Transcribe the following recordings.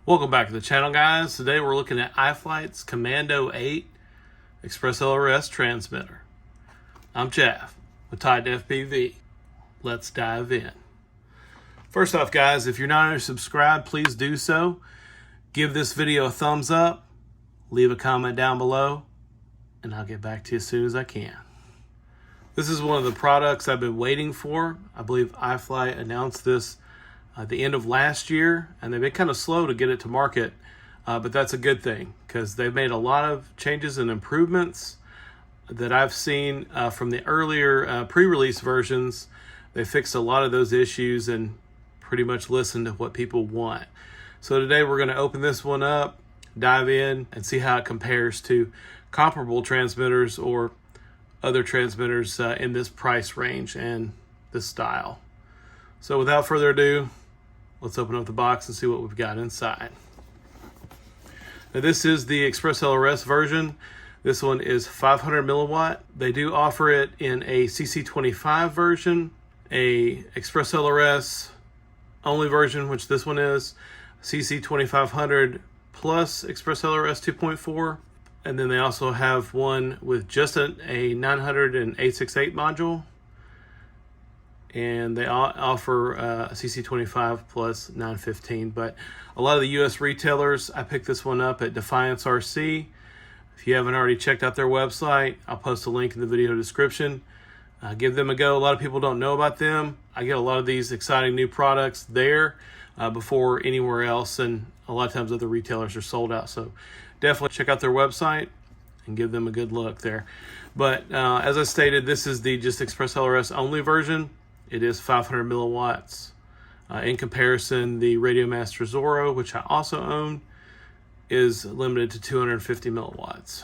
Welcome back to the channel, guys. Today we're looking at Iflight's Commando 8 Express ELRS transmitter. I'm Jeff with Tied to FPV. Let's dive in. First off, guys, if you're not already subscribed, please do so. Give this video a thumbs up, leave a comment down below, and I'll get back to you as soon as I can. This is one of the products I've been waiting for. I believe Iflight announced this at the end of last year, and they've been kind of slow to get it to market, but that's a good thing because they've made a lot of changes and improvements that I've seen from the earlier pre-release versions. They fixed a lot of those issues and pretty much listened to what people want. So today we're going to open this one up, dive in, and see how it compares to comparable transmitters or other transmitters in this price range and this style. So without further ado, let's open up the box and see what we've got inside. Now this is the Express ELRS version. This one is 500 milliwatt. They do offer it in a CC25 version, a Express ELRS only version, which this one is, CC2500 plus Express ELRS 2.4. And then they also have one with just a 900 and 868 module. And they offer a CC25 plus 915, but a lot of the US retailers, I picked this one up at Defiance RC. If you haven't already checked out their website, I'll post a link in the video description. Give them a go. A lot of people don't know about them. I get a lot of these exciting new products there before anywhere else, and a lot of times other retailers are sold out, so definitely check out their website and give them a good look there. But as I stated, this is the just Express ELRS only version. It is 500 milliwatts. In comparison, the Radiomaster Zorro, which I also own, is limited to 250 milliwatts.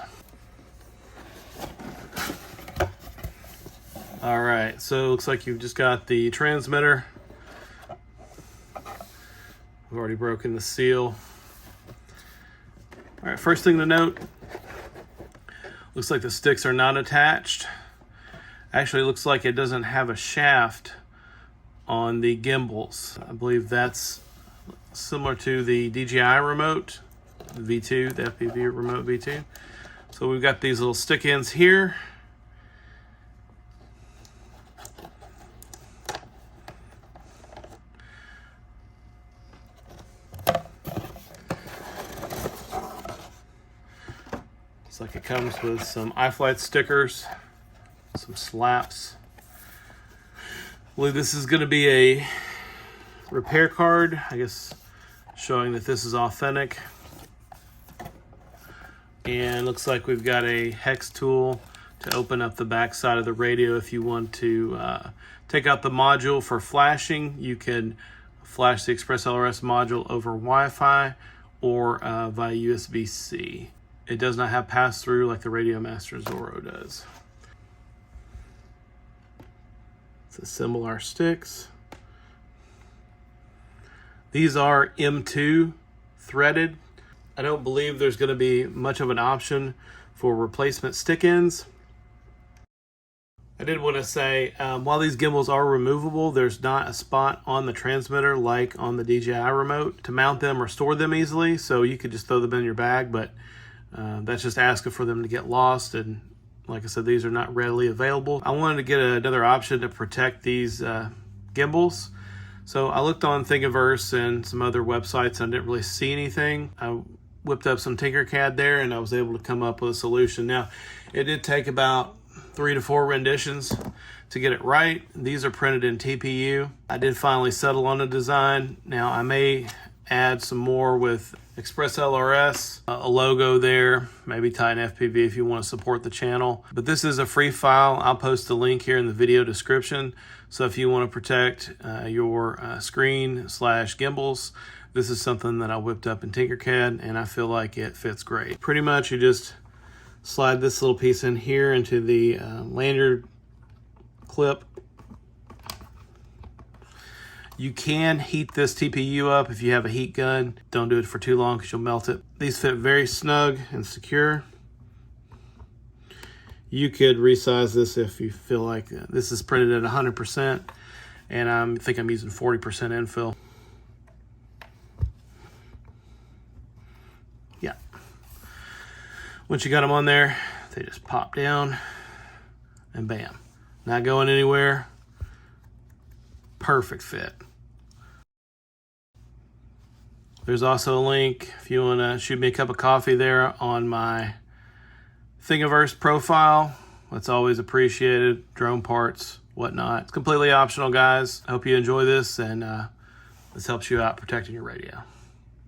All right, so it looks like you've just got the transmitter. We've already broken the seal. All right, first thing to note, looks like the sticks are not attached. Actually, it looks like it doesn't have a shaft on the gimbals. I believe that's similar to the DJI remote, the V2, the FPV remote V2. So we've got these little stick ends here. Looks like it comes with some Iflight stickers, some slaps. I believe this is going to be a repair card, I guess, showing that this is authentic. And looks like we've got a hex tool to open up the back side of the radio. If you want to take out the module for flashing, you can flash the Express ELRS module over Wi-Fi or via USB-C. It does not have pass-through like the Radiomaster Zorro does. Let's assemble our sticks. These are M2 threaded. I don't believe there's going to be much of an option for replacement stick ends. I did want to say, while these gimbals are removable, there's not a spot on the transmitter like on the DJI remote to mount them or store them easily, so you could just throw them in your bag, but that's just asking for them to get lost, and like I said, these are not readily available. I wanted to get another option to protect these gimbals. So I looked on Thingiverse and some other websites and I didn't really see anything. I whipped up some Tinkercad there and I was able to come up with a solution. Now, it did take about 3 to 4 renditions to get it right. These are printed in TPU. I did finally settle on a design. Now, I may add some more with Express ELRS, a logo there, maybe Tied to FPV if you want to support the channel. But this is a free file. I'll post a link here in the video description. So if you want to protect your screen/gimbals, this is something that I whipped up in Tinkercad and I feel like it fits great. Pretty much you just slide this little piece in here into the lanyard clip. You can heat this TPU up if you have a heat gun. Don't do it for too long because you'll melt it. These fit very snug and secure. You could resize this if you feel like this is printed at 100%, and I think I'm using 40% infill. Once you got them on there, they just pop down and bam. Not going anywhere. Perfect fit. There's also a link if you want to shoot me a cup of coffee there on my Thingiverse profile. That's always appreciated. Drone parts, whatnot. It's completely optional, guys. I hope you enjoy this, and this helps you out protecting your radio.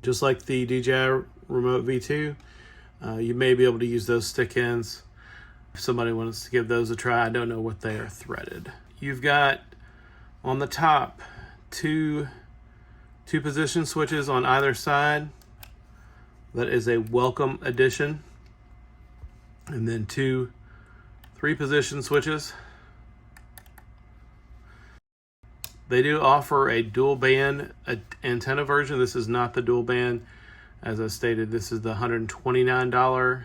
Just like the DJI Remote V2, you may be able to use those stick ends. If somebody wants to give those a try, I don't know what they are threaded. You've got on the top two position switches on either side. That is a welcome addition. And then 2 3-position switches. They do offer a dual band antenna version. This is not the dual band. As I stated, this is the $129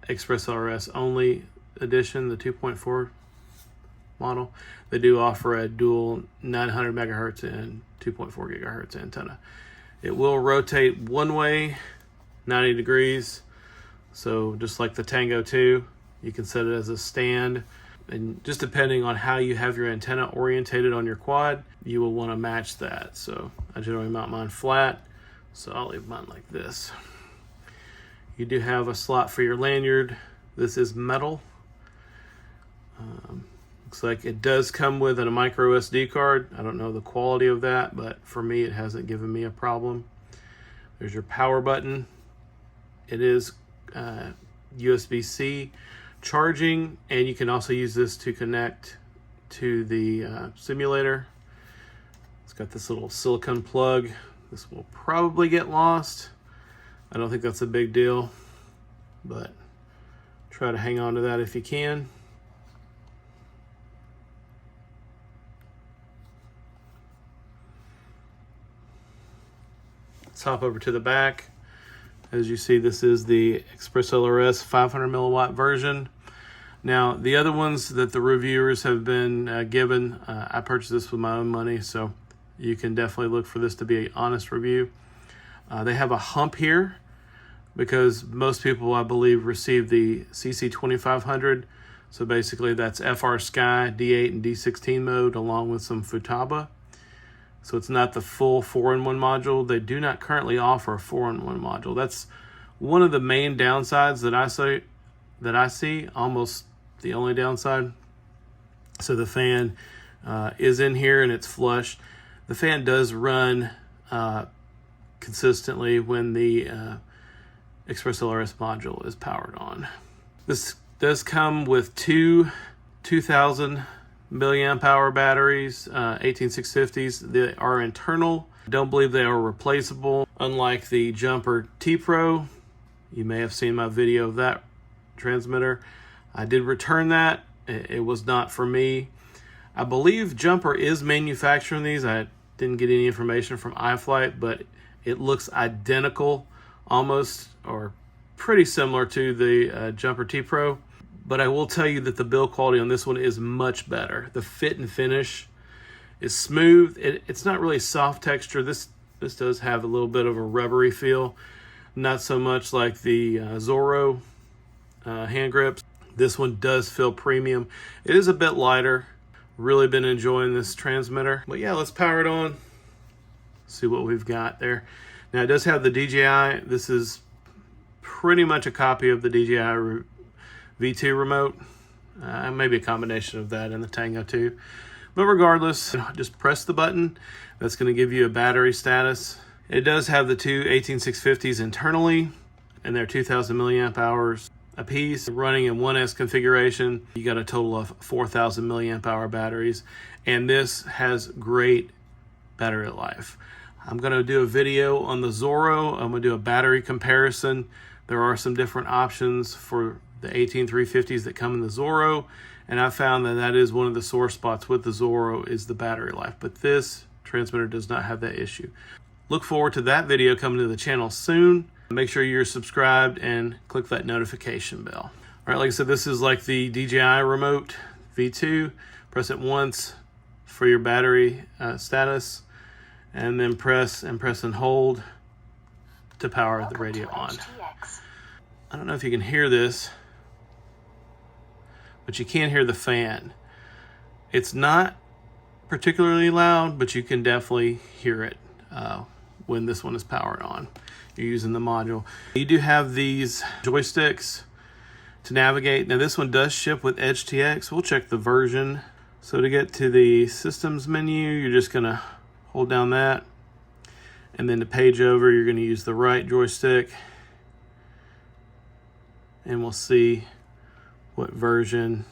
Express LRS only edition, the 2.4 model. They do offer a dual 900 megahertz and 2.4 gigahertz antenna. It will rotate one way 90 degrees. So just like the Tango 2, you can set it as a stand. And just depending on how you have your antenna orientated on your quad, you will want to match that. So I generally mount mine flat, so I'll leave mine like this. You do have a slot for your lanyard. This is metal. Looks like it does come with a micro SD card. I don't know the quality of that, but for me, it hasn't given me a problem. There's your power button. It is USB-C charging, and you can also use this to connect to the simulator. It's got this little silicone plug. This will probably get lost. I don't think that's a big deal, but try to hang on to that if you can. Let's hop over to the back. As you see, this is the Express LRS 500 milliwatt version. Now, the other ones that the reviewers have been given, I purchased this with my own money, so you can definitely look for this to be an honest review. They have a hump here because most people, I believe, receive the CC2500. So basically, that's FR Sky, D8, and D16 mode, along with some Futaba. So it's not the full 4-in-1 module. They do not currently offer a 4-in-1 module. That's one of the main downsides that I see, almost the only downside. So the fan is in here and it's flush. The fan does run consistently when the Express LRS module is powered on. This does come with two 2000 milliamp hour batteries, 18650s. They are internal. Don't believe they are replaceable. Unlike the Jumper T Pro, you may have seen my video of that transmitter. I did return that. It was not for me. I believe Jumper is manufacturing these. I didn't get any information from Iflight, but it looks identical, almost, or pretty similar to the Jumper T Pro. But I will tell you that the build quality on this one is much better. The fit and finish is smooth. It's not really soft texture. This does have a little bit of a rubbery feel. Not so much like the Zorro hand grips. This one does feel premium. It is a bit lighter. Really been enjoying this transmitter. But yeah, let's power it on. See what we've got there. Now it does have the DJI. This is pretty much a copy of the DJI V2 remote, maybe a combination of that and the Tango 2. But regardless, just press the button. That's going to give you a battery status. It does have the two 18650s internally, and they're 2000 milliamp hours a piece. Running in 1S configuration, you got a total of 4000 milliamp hour batteries, and this has great battery life. I'm going to do a video on the Zorro. I'm going to do a battery comparison. There are some different options for the 18350s that come in the Zorro, and I found that is one of the sore spots with the Zorro is the battery life, but this transmitter does not have that issue. Look forward to that video coming to the channel soon. Make sure you're subscribed and click that notification bell. All right, like I said, this is like the DJI Remote V2. Press it once for your battery status, and then press and hold to power the radio on. I don't know if you can hear this, but you can hear the fan. It's not particularly loud, but you can definitely hear it when this one is powered on. You're using the module. You do have these joysticks to navigate. Now this one does ship with Edge TX. We'll check the version. So to get to the systems menu, you're just gonna hold down that. And then to page over, you're gonna use the right joystick. And we'll see what version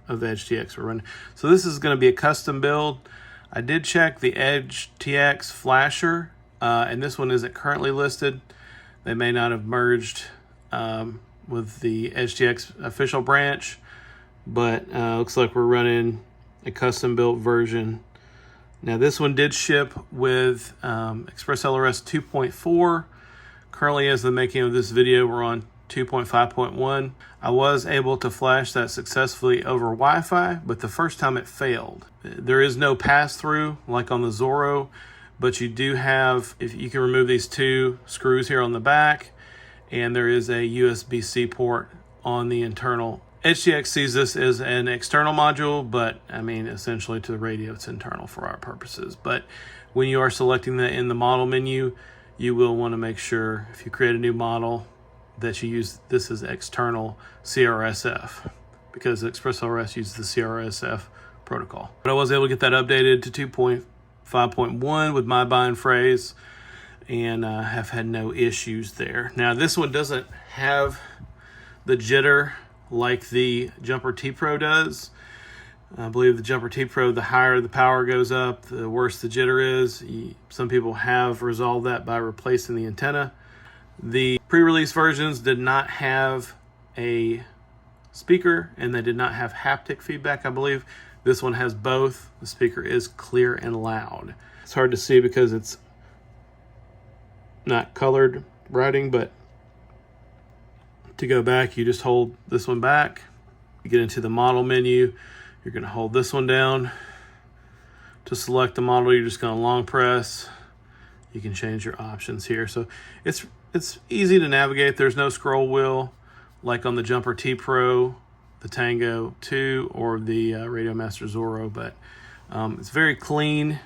of Edge TX we're running. So this is gonna be a custom build. I did check the Edge TX flasher, and this one isn't currently listed. They may not have merged with the Edge TX official branch, but looks like we're running a custom built version. Now this one did ship with Express LRS 2.4. Currently, as the making of this video, we're on 2.5.1. I was able to flash that successfully over Wi-Fi, but the first time it failed. There is no pass-through like on the Zorro, but you do have, if you can remove these two screws here on the back, and there is a USB-C port on the internal. Edge TX sees this as an external module, but I mean, essentially to the radio, it's internal for our purposes. But when you are selecting that in the model menu, you will want to make sure, if you create a new model, that you use this as external CRSF, because Express LRS uses the CRSF protocol. But I was able to get that updated to 2.5.1 with my bind phrase, and have had no issues there. Now this one doesn't have the jitter like the Jumper T Pro does. I believe the Jumper T Pro, the higher the power goes up, the worse the jitter is. Some people have resolved that by replacing the antenna. The pre-release versions did not have a speaker, and they did not have haptic feedback, I believe. This one has both. The speaker is clear and loud. It's hard to see because it's not colored writing, but to go back, you just hold this one back. You get into the model menu, you're gonna hold this one down. To select the model, you're just gonna long press. You can change your options here. So it's easy to navigate. There's no scroll wheel like on the Jumper T Pro, the Tango 2, or the Radio Master Zorro, but it's very clean,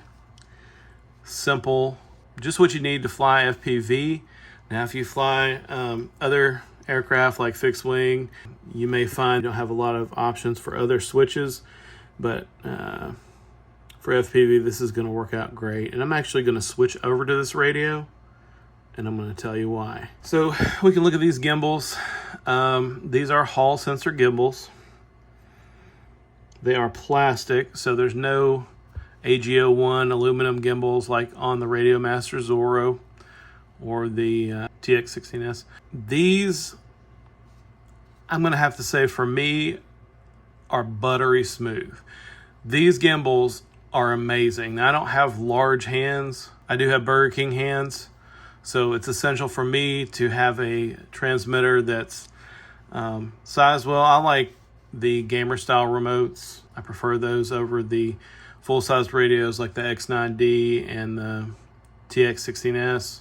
simple, just what you need to fly FPV. Now, if you fly other aircraft like fixed wing, you may find you don't have a lot of options for other switches, but for FPV, this is going to work out great. And I'm actually going to switch over to this radio, and I'm going to tell you why. So we can look at these gimbals. These are Hall sensor gimbals. They are plastic, so there's no AGO1 aluminum gimbals like on the Radio Master Zorro or the TX16S. These, I'm going to have to say, for me, are buttery smooth. These gimbals are amazing. Now, I don't have large hands. I do have Burger King hands, so it's essential for me to have a transmitter that's sized well. I like the gamer style remotes. I prefer those over the full-size radios like the X9D and the TX16S.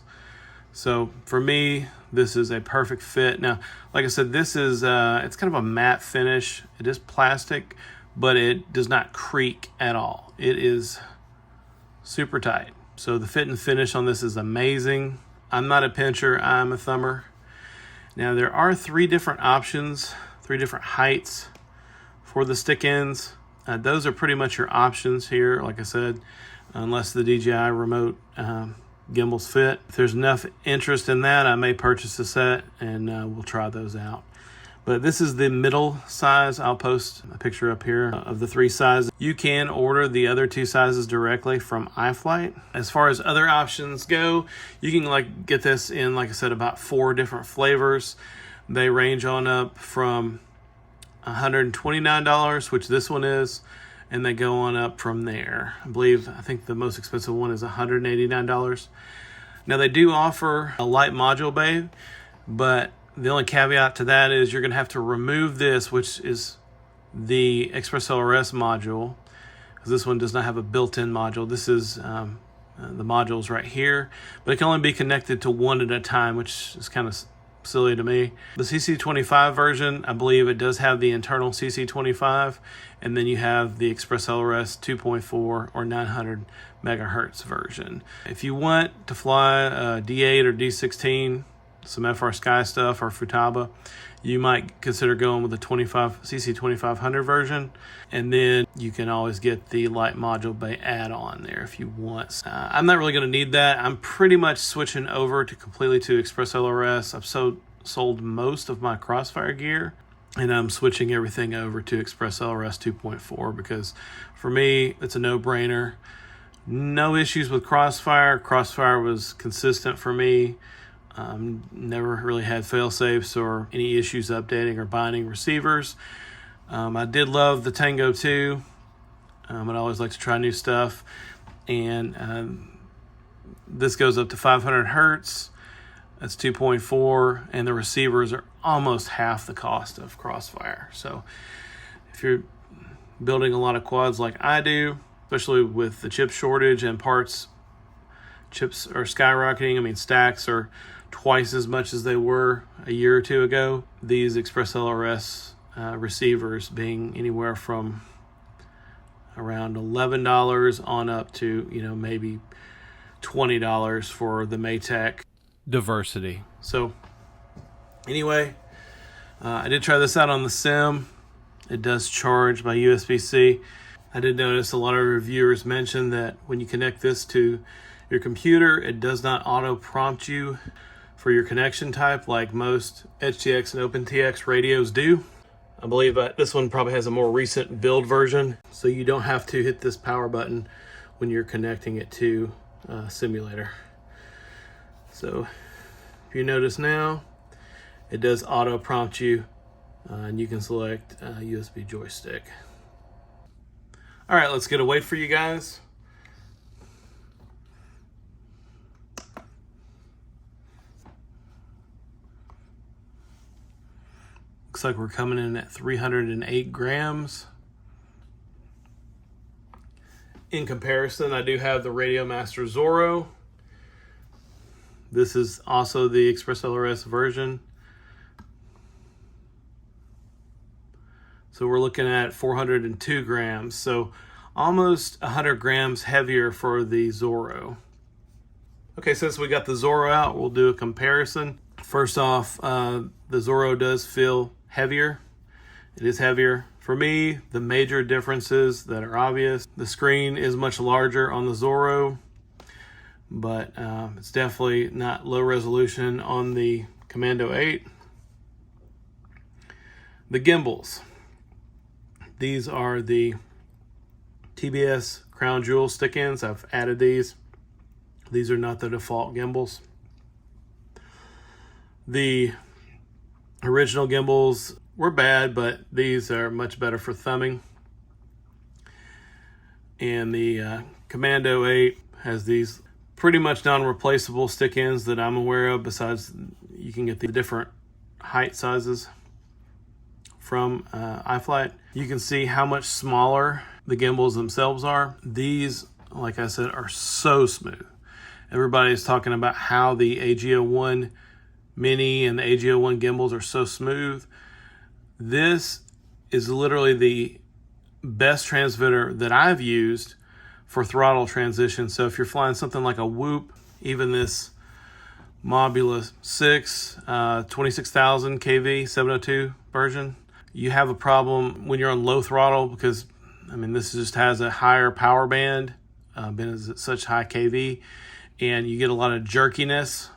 So for me, this is a perfect fit. Now, like I said, this is it's kind of a matte finish. It is plastic, but it does not creak at all. It is super tight. So the fit and finish on this is amazing. I'm not a pincher, I'm a thumber. Now there are 3 different options, 3 different heights for the stick ends. Those are pretty much your options here, like I said, unless the DJI remote gimbals fit. If there's enough interest in that, I may purchase a set, and we'll try those out. But this is the middle size. I'll post a picture up here of the 3 sizes. You can order the other 2 sizes directly from Iflight. As far as other options go, you can get this in, like I said, about 4 different flavors. They range on up from $129, which this one is, and they go on up from there. I think the most expensive one is $189. Now they do offer a light module bay, but the only caveat to that is you're going to have to remove this, which is the Express LRS module, because this one does not have a built-in module. This is the modules right here, but it can only be connected to one at a time, which is kind of silly to me. The CC25 version, I believe it does have the internal CC25, and then you have the Express LRS 2.4 or 900 megahertz version. If you want to fly D8 or D16, some FR Sky stuff or Futaba, you might consider going with the CC2500 version, and then you can always get the light module bay add-on there if you want. I'm not really going to need that. I'm pretty much switching over completely to Express LRS. I've sold most of my Crossfire gear, and I'm switching everything over to Express LRS 2.4 because for me, it's a no-brainer. No issues with Crossfire. Crossfire was consistent for me. Never really had fail-safes or any issues updating or binding receivers. I did love the Tango 2. I'd always like to try new stuff. And this goes up to 500 hertz. That's 2.4. And the receivers are almost half the cost of Crossfire. So if you're building a lot of quads like I do, especially with the chip shortage and chips are skyrocketing. I mean, stacks are twice as much as they were a year or two ago. These Express LRS receivers being anywhere from around $11 on up to, maybe $20 for the Maytech Diversity. So anyway, I did try this out on the sim. It does charge by USB-C. I did notice a lot of reviewers mention that when you connect this to your computer, it does not auto prompt you for your connection type like most HTX and OpenTX radios do. I believe this one probably has a more recent build version, so you don't have to hit this power button when you're connecting it to a simulator. So if you notice now, it does auto prompt you, and you can select USB joystick. All right, let's get a weight for you guys. Looks like we're coming in at 308 grams. In comparison, I do have the Radiomaster Zorro. This is also the Express LRS version. So we're looking at 402 grams. So almost 100 grams heavier for the Zorro. Okay, since we got the Zorro out, we'll do a comparison. First off, the Zorro does feel heavier. It is heavier. For me, the major differences that are obvious: the screen is much larger on the Zorro, but it's definitely not low resolution on the Commando 8. The gimbals. These are the TBS Crown Jewel stick-ins. I've added these. These are not the default gimbals. The original gimbals were bad, but these are much better for thumbing. And the Commando 8 has these pretty much non-replaceable stick-ins that I'm aware of. Besides, you can get the different height sizes from Iflight. You can see how much smaller the gimbals themselves are. These, like I said, are so smooth. Everybody's talking about how the AG01 Mini and the AG01 gimbals are so smooth. This is literally the best transmitter that I've used for throttle transition. So if you're flying something like a Whoop, even this Mobula 6 26,000 kV 702 version, you have a problem when you're on low throttle because, this just has a higher power band, being at such high kV, and you get a lot of jerkiness.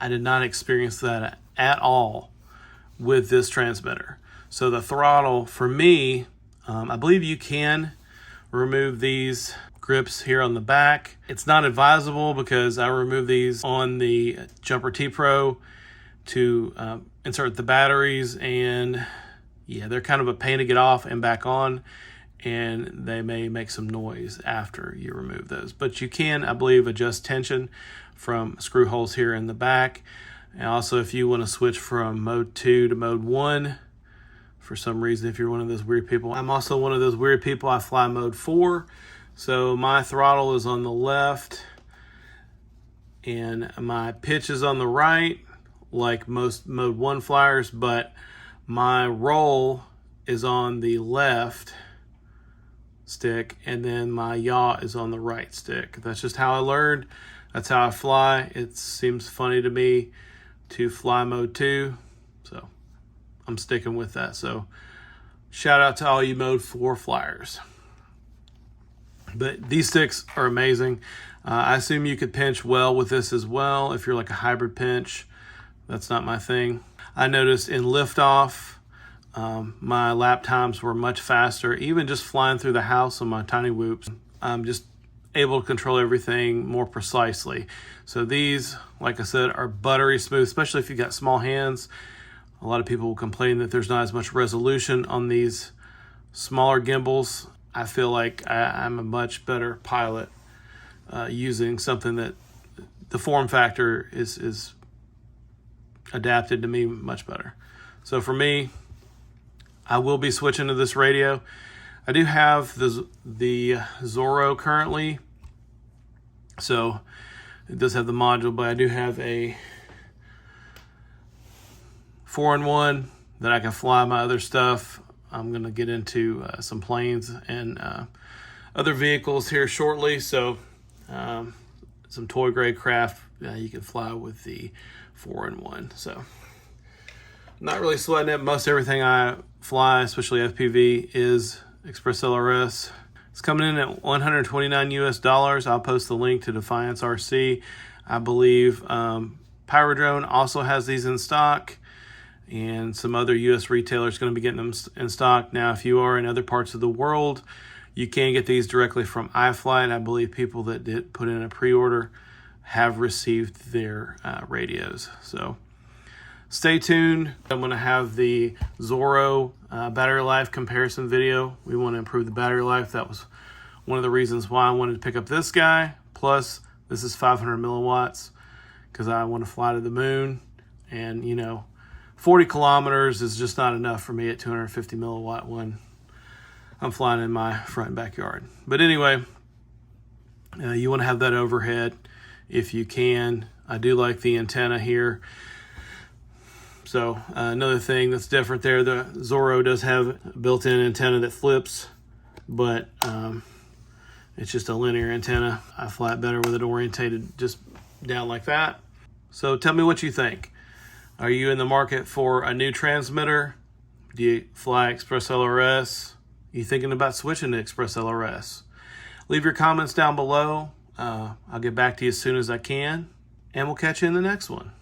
I did not experience that at all with this transmitter. So the throttle, for me, I believe you can remove these grips here on the back. It's not advisable because I removed these on the Jumper T Pro to insert the batteries, and yeah, they're kind of a pain to get off and back on, and they may make some noise after you remove those. But you can, I believe, adjust tension from screw holes here in the back. And also, if you want to switch from mode 2 to mode 1, for some reason, if you're one of those weird people. I'm also one of those weird people. I fly mode 4, so my throttle is on the left and my pitch is on the right. like most Mode 1 flyers, but my roll is on the left stick and then my yaw is on the right stick. That's just how I learned. That's how I fly. It seems funny to me to fly Mode 2, so I'm sticking with that. So shout out to all you Mode 4 flyers. But these sticks are amazing. I assume you could pinch well with this as well if you're like a hybrid pinch. That's not my thing. I noticed in liftoff, my lap times were much faster, even just flying through the house on my tiny whoops. I'm just able to control everything more precisely. So these, like I said, are buttery smooth, especially if you've got small hands. A lot of people will complain that there's not as much resolution on these smaller gimbals. I feel like I'm a much better pilot using something that the form factor is adapted to me much better. So for me, I will be switching to this radio. I do have the Zorro currently, so it does have the module, but I do have a 4-in-1 that I can fly my other stuff. I'm going to get into some planes and other vehicles here shortly, so some toy grade craft you can fly with the 4-in-1. So not really sweating it. Most everything I fly, especially FPV, is Express LRS. It's coming in at $129 US. I'll post the link to Defiance RC. I believe Pyrodrone also has these in stock, and some other US retailers going to be getting them in stock. Now, if you are in other parts of the world, you can get these directly from Iflight. I believe people that did put in a pre-order have received their radios. So stay tuned. I'm going to have the Zorro battery life comparison video. We want to improve the battery life. That was one of the reasons why I wanted to pick up this guy. Plus, this is 500 milliwatts because I want to fly to the moon. And, 40 kilometers is just not enough for me at 250 milliwatt when I'm flying in my front backyard. But anyway, you want to have that overhead if you can. I do like the antenna here. So another thing that's different there, the Zorro does have a built-in antenna that flips, but it's just a linear antenna. I fly it better with it orientated just down like that. So tell me what you think. Are you in the market for a new transmitter? Do you fly Express LRS? Are you thinking about switching to Express LRS? Leave your comments down below. I'll get back to you as soon as I can, and we'll catch you in the next one.